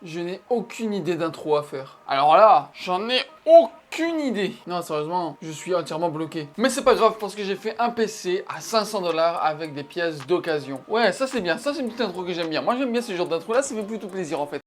je n'ai aucune idée d'intro à faire. Alors là, j'en ai aucune idée. Non, sérieusement, je suis entièrement bloqué. Mais c'est pas grave parce que j'ai fait un PC à 500 $ avec des pièces d'occasion. Ouais, ça c'est bien. Ça c'est une petite intro que j'aime bien. Moi j'aime bien ce genre d'intro là, ça fait plutôt plaisir en fait.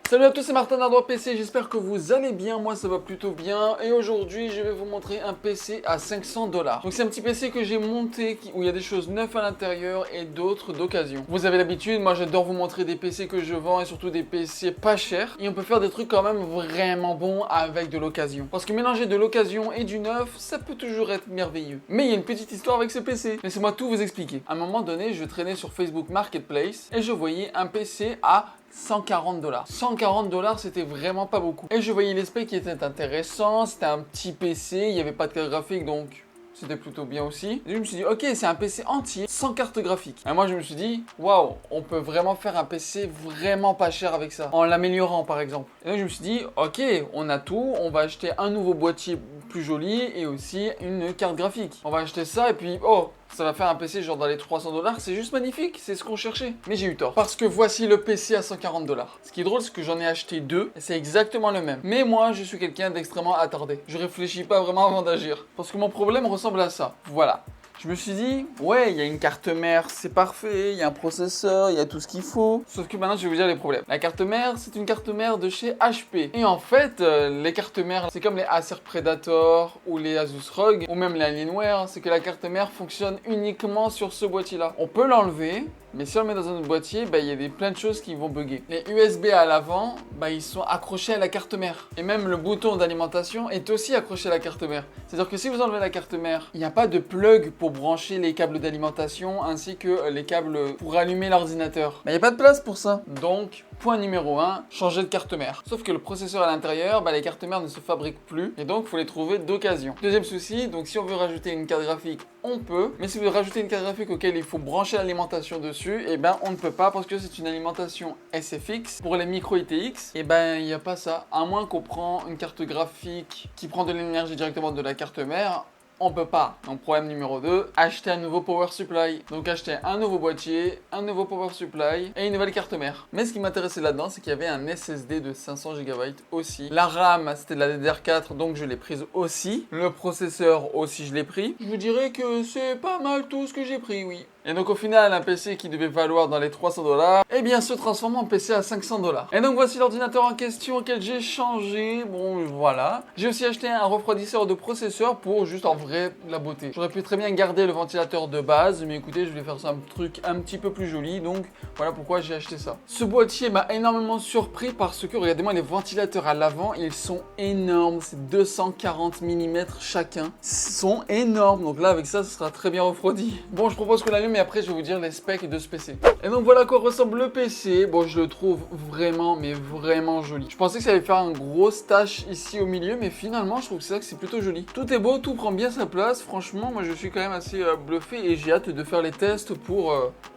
Salut à tous, c'est Martin d'Ardois PC, j'espère que vous allez bien, moi ça va plutôt bien. Et aujourd'hui je vais vous montrer un PC à 500 $. Donc c'est un petit PC que j'ai monté où il y a des choses neuves à l'intérieur et d'autres d'occasion. Vous avez l'habitude, moi j'adore vous montrer des PC que je vends et surtout des PC pas chers. Et on peut faire des trucs quand même vraiment bons avec de l'occasion. Parce que mélanger de l'occasion et du neuf, ça peut toujours être merveilleux. Mais il y a une petite histoire avec ce PC, laissez-moi tout vous expliquer. À un moment donné, je traînais sur Facebook Marketplace et je voyais un PC à 140 $. 140 $, c'était vraiment pas beaucoup. Et je voyais les specs qui étaient intéressants, c'était un petit PC, il n'y avait pas de carte graphique donc c'était plutôt bien aussi. Et je me suis dit, ok, c'est un PC entier, sans carte graphique. Et moi je me suis dit, waouh, on peut vraiment faire un PC vraiment pas cher avec ça, en l'améliorant par exemple. Et donc je me suis dit, ok, on a tout, on va acheter un nouveau boîtier plus joli et aussi une carte graphique. On va acheter ça et puis, oh, ça va faire un PC genre dans les 300 $, c'est juste magnifique, c'est ce qu'on cherchait. Mais j'ai eu tort, parce que voici le PC à 140 $. Ce qui est drôle, c'est que j'en ai acheté deux, et c'est exactement le même. Mais moi, je suis quelqu'un d'extrêmement attardé. Je réfléchis pas vraiment avant d'agir, parce que mon problème ressemble à ça. Voilà. Je me suis dit, ouais, il y a une carte mère, c'est parfait, il y a un processeur, il y a tout ce qu'il faut. Sauf que maintenant, je vais vous dire les problèmes. La carte mère, c'est une carte mère de chez HP. Et en fait, les cartes mères, c'est comme les Acer Predator ou les Asus ROG ou même les Alienware, c'est que la carte mère fonctionne uniquement sur ce boîtier-là. On peut l'enlever, mais si on le met dans un autre boîtier, il y a plein de choses qui vont bugger. Les USB à l'avant, ils sont accrochés à la carte mère. Et même le bouton d'alimentation est aussi accroché à la carte mère. C'est-à-dire que si vous enlevez la carte mère, il n'y a pas de plug pour brancher les câbles d'alimentation ainsi que les câbles pour allumer l'ordinateur. Il n'y a pas de place pour ça. Donc, point numéro 1, changer de carte mère. Sauf que le processeur à l'intérieur, les cartes mères ne se fabriquent plus et donc il faut les trouver d'occasion. Deuxième souci, donc si on veut rajouter une carte graphique, on peut. Mais si vous voulez rajouter une carte graphique auquel il faut brancher l'alimentation dessus, on ne peut pas parce que c'est une alimentation SFX. Pour les micro ITX, il n'y a pas ça. À moins qu'on prend une carte graphique qui prend de l'énergie directement de la carte mère, on peut pas. Donc problème numéro 2, acheter un nouveau power supply. Donc acheter un nouveau boîtier, un nouveau power supply et une nouvelle carte mère. Mais ce qui m'intéressait là-dedans, c'est qu'il y avait un SSD de 500 GB aussi. La RAM, c'était de la DDR4, donc je l'ai prise aussi. Le processeur aussi, je l'ai pris. Je vous dirais que c'est pas mal tout ce que j'ai pris, oui. Et donc au final, un PC qui devait valoir dans les 300 $, se transforme en PC à 500 $. Et donc voici l'ordinateur en question auquel j'ai changé. Bon, voilà. J'ai aussi acheté un refroidisseur de processeur pour juste en vrai la beauté. J'aurais pu très bien garder le ventilateur de base, mais écoutez, je vais faire ça un truc un petit peu plus joli. Donc voilà pourquoi j'ai acheté ça. Ce boîtier m'a énormément surpris parce que, regardez-moi, les ventilateurs à l'avant, ils sont énormes. C'est 240 mm chacun. Ils sont énormes. Donc là, avec ça, ce sera très bien refroidi. Bon, je propose qu'on l'allume. Et après je vais vous dire les specs de ce PC. Et donc voilà à quoi ressemble le PC. Bon, je le trouve vraiment, mais vraiment joli. Je pensais que ça allait faire une grosse tache ici au milieu, mais finalement je trouve que c'est plutôt joli. Tout est beau, tout prend bien sa place. Franchement, moi je suis quand même assez bluffé et j'ai hâte de faire les tests pour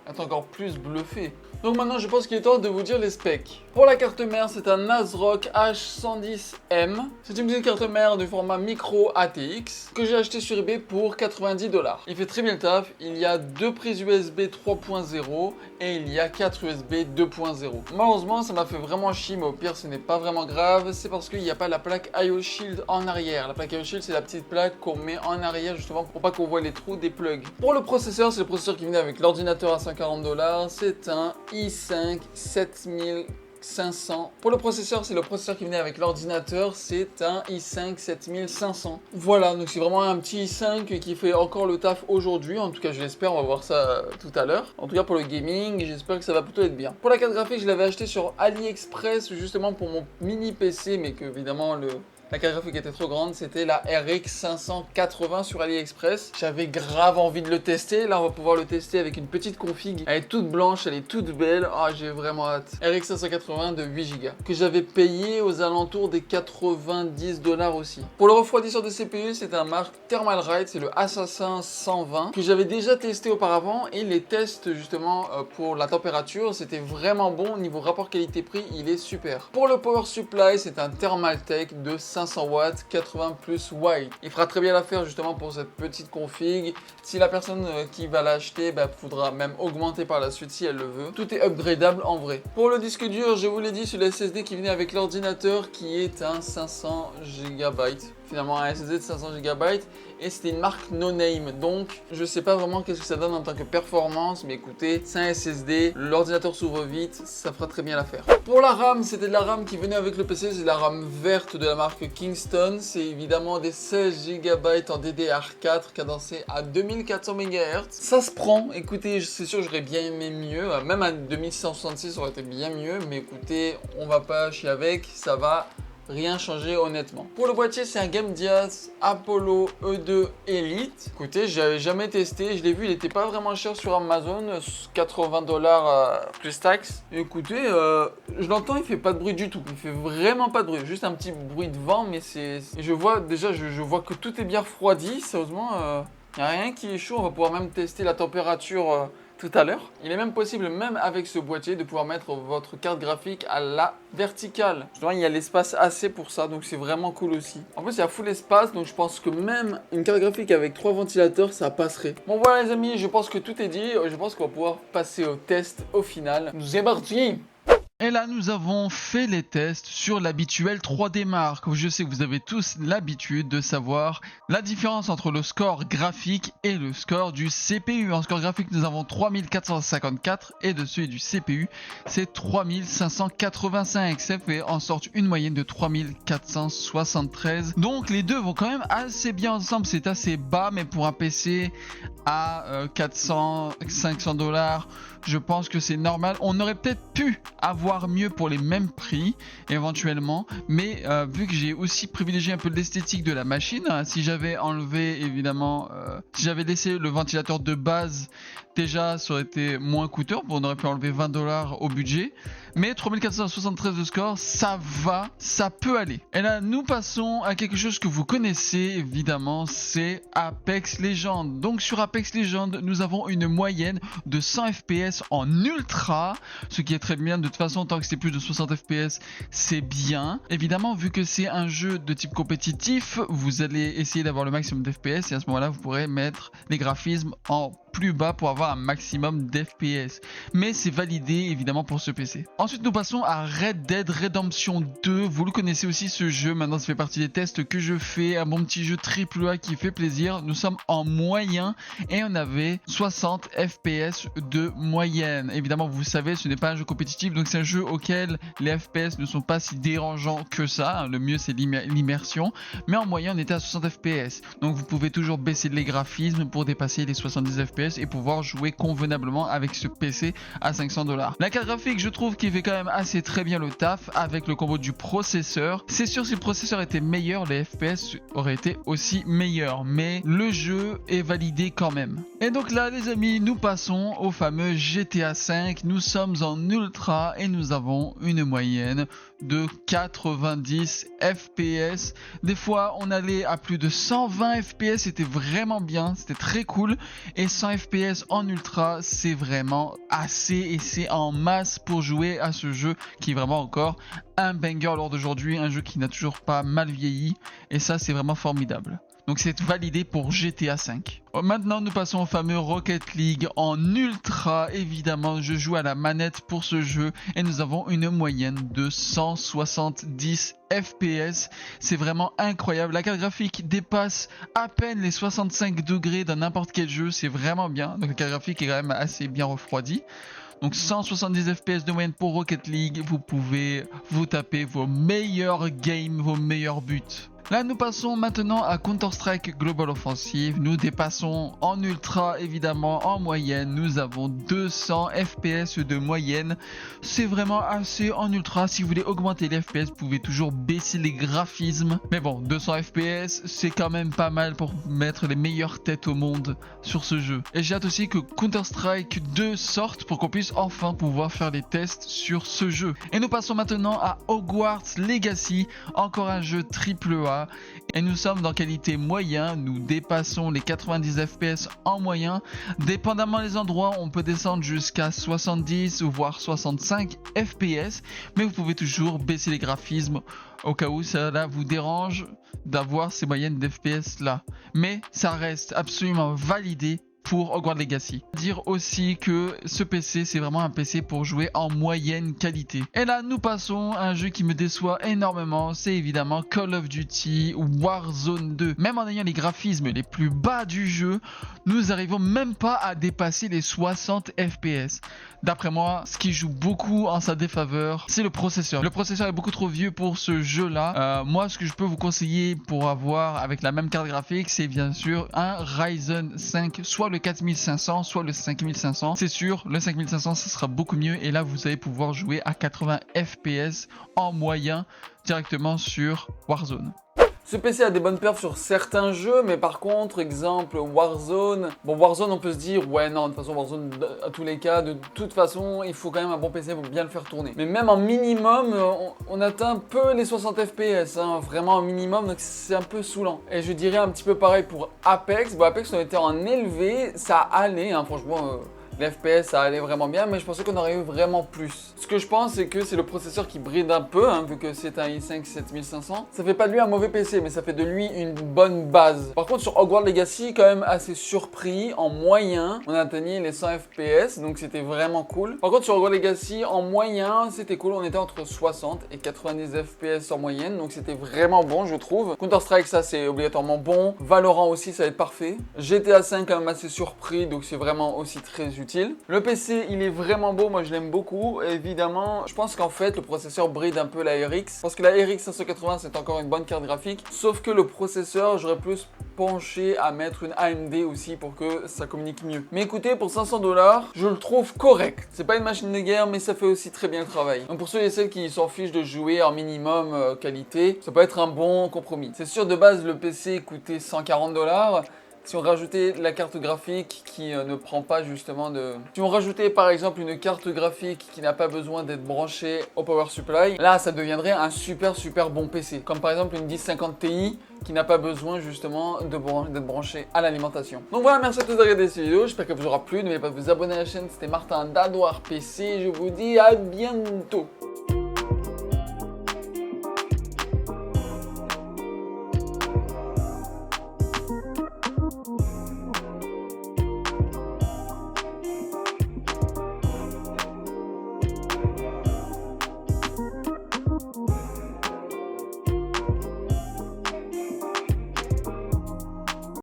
être encore plus bluffé. Donc maintenant je pense qu'il est temps de vous dire les specs. Pour la carte mère, c'est un ASRock H110M. C'est une petite carte mère du format micro ATX que j'ai acheté sur eBay pour 90 $. Il fait très bien le taf. Il y a deux prises USB 3.0 et il y a 4 USB 2.0. Malheureusement, ça m'a fait vraiment chier, mais au pire, ce n'est pas vraiment grave. C'est parce qu'il n'y a pas la plaque IO Shield en arrière. La plaque IO Shield, c'est la petite plaque qu'on met en arrière justement pour pas qu'on voit les trous des plugs. Pour le processeur, c'est le processeur qui venait avec l'ordinateur à 140 $. C'est un i5 7500. Pour le processeur, c'est le processeur qui venait avec l'ordinateur, c'est un i5 7500. Voilà, donc c'est vraiment un petit i5 qui fait encore le taf aujourd'hui. En tout cas, je l'espère, on va voir ça tout à l'heure. En tout cas, pour le gaming, j'espère que ça va plutôt être bien. Pour la carte graphique, je l'avais acheté sur AliExpress justement pour mon mini PC, mais que évidemment la carte graphique était trop grande, c'était la RX 580 sur AliExpress. J'avais grave envie de le tester. Là, on va pouvoir le tester avec une petite config. Elle est toute blanche, elle est toute belle. Ah, j'ai vraiment hâte. RX 580 de 8 Go que j'avais payé aux alentours des 90 $ aussi. Pour le refroidisseur de CPU, c'est un marque Thermalright, c'est le Assassin 120 que j'avais déjà testé auparavant et les tests justement pour la température, c'était vraiment bon. Niveau rapport qualité-prix, il est super. Pour le power supply, c'est un Thermaltake de 5 500 watts, 80 plus white. Il fera très bien l'affaire justement pour cette petite config. Si la personne qui va l'acheter, faudra même augmenter par la suite si elle le veut. Tout est upgradable en vrai. Pour le disque dur, je vous l'ai dit, sur le SSD qui venait avec l'ordinateur qui est un 500 GB. Finalement un SSD de 500 GB et c'était une marque no name, donc je sais pas vraiment qu'est-ce que ça donne en tant que performance, mais écoutez, c'est un SSD, l'ordinateur s'ouvre vite, ça fera très bien l'affaire. Pour la RAM, c'était de la RAM qui venait avec le PC, c'est de la RAM verte de la marque Kingston, c'est évidemment des 16 GB en DDR4 cadencé à 2400 MHz. Ça se prend, écoutez, c'est sûr j'aurais bien aimé mieux, même à 2666 ça aurait été bien mieux, mais écoutez, on va pas chier avec, ça va. Rien changé honnêtement. Pour le boîtier, c'est un Game Diaz Apollo E2 Elite. Écoutez, j'avais jamais testé. Je l'ai vu, il n'était pas vraiment cher sur Amazon. 80 $ plus taxes. Écoutez, je l'entends, il fait pas de bruit du tout. Il fait vraiment pas de bruit. Juste un petit bruit de vent, mais c'est... Je vois déjà, je vois que tout est bien refroidi. Sérieusement, il n'y a rien qui est chaud. On va pouvoir même tester la température... tout à l'heure. Il est même possible, même avec ce boîtier, de pouvoir mettre votre carte graphique à la verticale. Justement, il y a l'espace assez pour ça, donc c'est vraiment cool aussi. En plus, il y a full espace, donc je pense que même une carte graphique avec 3 ventilateurs, ça passerait. Bon voilà les amis, je pense que tout est dit. Je pense qu'on va pouvoir passer au test au final. C'est parti! Et là, nous avons fait les tests sur l'habituel 3D Mark. Je sais que vous avez tous l'habitude de savoir la différence entre le score graphique et le score du CPU. En score graphique, nous avons 3454 et de celui du CPU, c'est 3585. Ça fait en sorte une moyenne de 3473. Donc les deux vont quand même assez bien ensemble. C'est assez bas, mais pour un PC à 400-500 $, je pense que c'est normal. On aurait peut-être pu avoir mieux pour les mêmes prix éventuellement, mais vu que j'ai aussi privilégié un peu l'esthétique de la machine, si j'avais enlevé évidemment, si j'avais laissé le ventilateur de base, déjà ça aurait été moins coûteux, on aurait pu enlever 20 $ au budget, mais 3473 de score, ça va, ça peut aller. Et là nous passons à quelque chose que vous connaissez évidemment, c'est Apex Legends. Donc sur Apex Legends, nous avons une moyenne de 100 FPS en ultra, ce qui est très bien. De toute façon, tant que c'est plus de 60 FPS, c'est bien. Évidemment, vu que c'est un jeu de type compétitif, vous allez essayer d'avoir le maximum d'FPS et à ce moment-là, vous pourrez mettre les graphismes en plus bas pour avoir un maximum d'FPS. Mais c'est validé évidemment pour ce PC. Ensuite, nous passons à Red Dead Redemption 2. Vous le connaissez aussi ce jeu. Maintenant, ça fait partie des tests que je fais. Un bon petit jeu AAA qui fait plaisir. Nous sommes en moyen et on avait 60 FPS de moyenne. Évidemment, vous savez, ce n'est pas un jeu compétitif, donc c'est un jeu auquel les FPS ne sont pas si dérangeants que ça. Le mieux, c'est l'immersion. Mais en moyen, on était à 60 FPS. Donc, vous pouvez toujours baisser les graphismes pour dépasser les 70 FPS et pouvoir jouer convenablement avec ce PC à 500 $. La carte graphique, je trouve qu'il fait quand même assez très bien le taf avec le combo du processeur. C'est sûr, si le processeur était meilleur, les FPS auraient été aussi meilleurs, mais le jeu est validé quand même. Et donc là, les amis, nous passons au fameux GTA 5. Nous sommes en ultra et nous avons une moyenne de 90 FPS. Des fois, on allait à plus de 120 FPS, c'était vraiment bien, c'était très cool. Et 100 FPS en ultra, c'est vraiment assez et c'est en masse pour jouer à ce jeu qui est vraiment encore un banger lors d'aujourd'hui, un jeu qui n'a toujours pas mal vieilli et ça, c'est vraiment formidable. Donc c'est validé pour GTA 5. Maintenant nous passons au fameux Rocket League en ultra. Évidemment je joue à la manette pour ce jeu et nous avons une moyenne de 170 FPS. C'est vraiment incroyable. La carte graphique dépasse à peine les 65 degrés dans n'importe quel jeu. C'est vraiment bien. Donc la carte graphique est quand même assez bien refroidie. Donc 170 FPS de moyenne pour Rocket League. Vous pouvez vous taper vos meilleurs games, vos meilleurs buts. Là nous passons maintenant à Counter-Strike Global Offensive. Nous dépassons en ultra évidemment. En moyenne nous avons 200 FPS de moyenne. C'est vraiment assez en ultra. Si vous voulez augmenter les FPS, vous pouvez toujours baisser les graphismes. Mais bon, 200 FPS c'est quand même pas mal pour mettre les meilleures têtes au monde sur ce jeu. Et j'ai hâte aussi que Counter-Strike 2 sorte pour qu'on puisse enfin pouvoir faire les tests sur ce jeu. Et nous passons maintenant à Hogwarts Legacy. Encore un jeu AAA. bas et nous sommes dans qualité moyen, nous dépassons les 90 fps en moyen. Dépendamment des endroits, on peut descendre jusqu'à 70 ou voire 65 fps, mais vous pouvez toujours baisser les graphismes au cas où cela vous dérange d'avoir ces moyennes d'FPS là. Mais ça reste absolument validé pour Hogwarts Legacy. Dire aussi que ce PC c'est vraiment un PC pour jouer en moyenne qualité. Et là nous passons à un jeu qui me déçoit énormément, c'est évidemment Call of Duty Warzone 2. Même en ayant les graphismes les plus bas du jeu, nous arrivons même pas à dépasser les 60 fps. D'après moi, ce qui joue beaucoup en sa défaveur, c'est le processeur. Le processeur est beaucoup trop vieux pour ce jeu-là. Moi, ce que je peux vous conseiller pour avoir avec la même carte graphique, c'est bien sûr un Ryzen 5, soit le 4500, soit le 5500. C'est sûr, le 5500, ça sera beaucoup mieux. Et là, vous allez pouvoir jouer à 80 fps en moyen directement sur Warzone. Ce PC a des bonnes perfs sur certains jeux, mais par contre, exemple Warzone. Bon, Warzone, on peut se dire, ouais, non, de toute façon, Warzone, à tous les cas, de toute façon, il faut quand même un bon PC pour bien le faire tourner. Mais même en minimum, on atteint un peu les 60 fps, hein, vraiment en minimum, donc c'est un peu saoulant. Et je dirais un petit peu pareil pour Apex. Bon, Apex, on était en élevé, ça allait, hein, franchement. Les FPS ça allait vraiment bien, mais je pensais qu'on aurait eu vraiment plus. Ce que je pense, c'est que c'est le processeur qui bride un peu, hein, vu que c'est un i5 7500. Ça fait pas de lui un mauvais PC, mais ça fait de lui une bonne base. Par contre, sur Hogwarts Legacy, quand même assez surpris. En moyen, on a atteint les 100 FPS, donc c'était vraiment cool. Par contre, sur Hogwarts Legacy, en moyen, c'était cool. On était entre 60 et 90 FPS en moyenne, donc c'était vraiment bon, je trouve. Counter-Strike, ça c'est obligatoirement bon. Valorant aussi, ça va être parfait. GTA 5, quand même assez surpris, donc c'est vraiment aussi très utile. Le PC, il est vraiment beau, moi je l'aime beaucoup. Évidemment, je pense qu'en fait, le processeur bride un peu la RX. Parce que la RX 580, c'est encore une bonne carte graphique. Sauf que le processeur, j'aurais plus penché à mettre une AMD aussi pour que ça communique mieux. Mais écoutez, pour 500 $, je le trouve correct. C'est pas une machine de guerre, mais ça fait aussi très bien le travail. Donc pour ceux et celles qui s'en fichent de jouer en minimum qualité, ça peut être un bon compromis. C'est sûr, de base, le PC coûtait 140 $. Si on rajoutait la carte graphique qui ne prend pas justement de... Si on rajoutait par exemple une carte graphique qui n'a pas besoin d'être branchée au power supply, là ça deviendrait un super bon PC. Comme par exemple une 1050 Ti qui n'a pas besoin justement d'être branchée à l'alimentation. Donc voilà, merci à tous d'avoir regardé cette vidéo, j'espère qu'elle vous aura plu. N'oubliez pas de vous abonner à la chaîne, c'était Martin d'Hogwarts PC, je vous dis à bientôt.